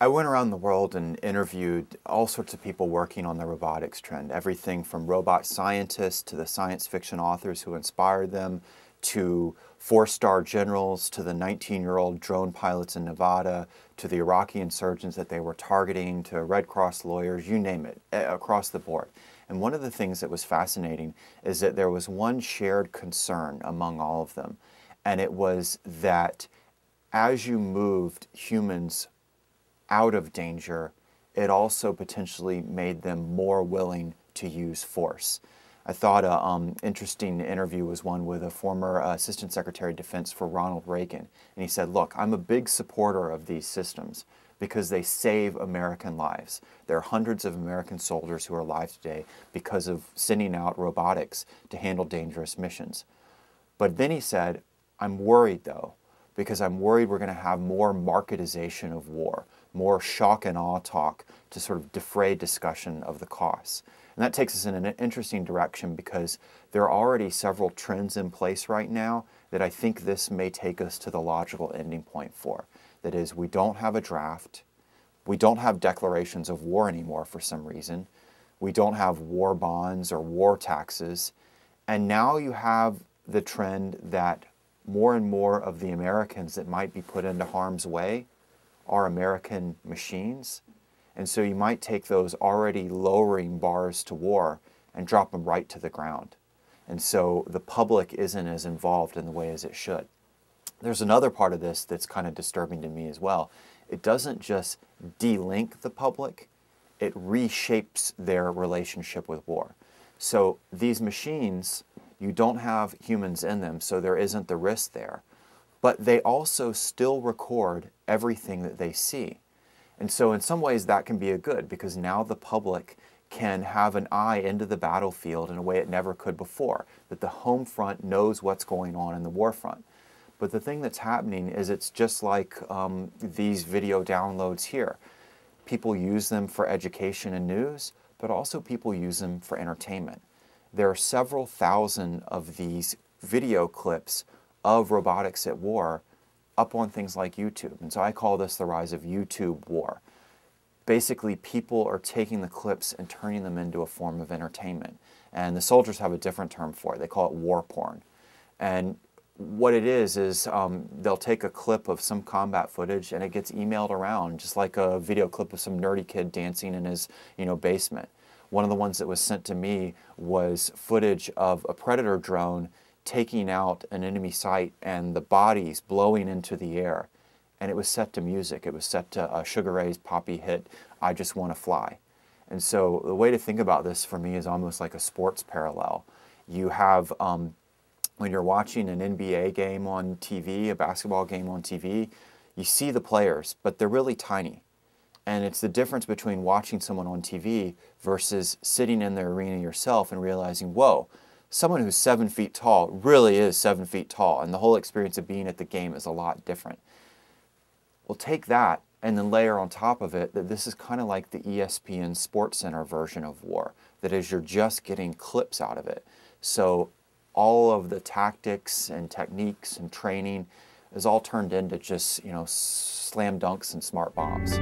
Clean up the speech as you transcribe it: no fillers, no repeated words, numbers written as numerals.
I went around the world and interviewed all sorts of people working on the robotics trend, everything from robot scientists to the science fiction authors who inspired them, to four-star generals, to the 19-year-old drone pilots in Nevada, to the Iraqi insurgents that they were targeting, to Red Cross lawyers, you name it, across the board. And one of the things that was fascinating is that there was one shared concern among all of them, and it was that as you moved humans out of danger, it also potentially made them more willing to use force. I thought an interesting interview was one with a former Assistant Secretary of Defense for Ronald Reagan. And he said, look, I'm a big supporter of these systems because they save American lives. There are hundreds of American soldiers who are alive today because of sending out robotics to handle dangerous missions. But then he said, I'm worried though, because I'm worried we're going to have more marketization of war, more shock and awe talk to sort of defray discussion of the costs. And that takes us in an interesting direction because there are already several trends in place right now that I think this may take us to the logical ending point for. That is, we don't have a draft, we don't have declarations of war anymore for some reason, we don't have war bonds or war taxes, and now you have the trend that more and more of the Americans that might be put into harm's way are American machines. And so you might take those already lowering bars to war and drop them right to the ground. And so the public isn't as involved in the way as it should. There's another part of this that's kind of disturbing to me as well. It doesn't just de-link the public, it reshapes their relationship with war. So these machines, you don't have humans in them, so there isn't the risk there. But they also still record everything that they see. And so in some ways that can be a good, because now the public can have an eye into the battlefield in a way it never could before, that the home front knows what's going on in the war front. But the thing that's happening is it's just like these video downloads here. People use them for education and news, but also people use them for entertainment. There are several thousand of these video clips of robotics at war up on things like YouTube. And so I call this the rise of YouTube war. Basically, people are taking the clips and turning them into a form of entertainment. And the soldiers have a different term for it. They call it war porn. And what it is they'll take a clip of some combat footage and it gets emailed around, just like a video clip of some nerdy kid dancing in his basement. One of the ones that was sent to me was footage of a Predator drone taking out an enemy site and the bodies blowing into the air. And it was set to music. It was set to Sugar Ray's poppy hit, I Just Want to Fly. And so the way to think about this for me is almost like a sports parallel. You have, when you're watching an NBA game on TV, a basketball game on TV, you see the players, but they're really tiny. And it's the difference between watching someone on TV versus sitting in the arena yourself and realizing, whoa, someone who's 7 feet tall really is 7 feet tall, and the whole experience of being at the game is a lot different. Well, take that and then layer on top of it that this is kind of like the ESPN SportsCenter version of war. That is, you're just getting clips out of it. So all of the tactics and techniques and training is all turned into just, slam dunks and smart bombs.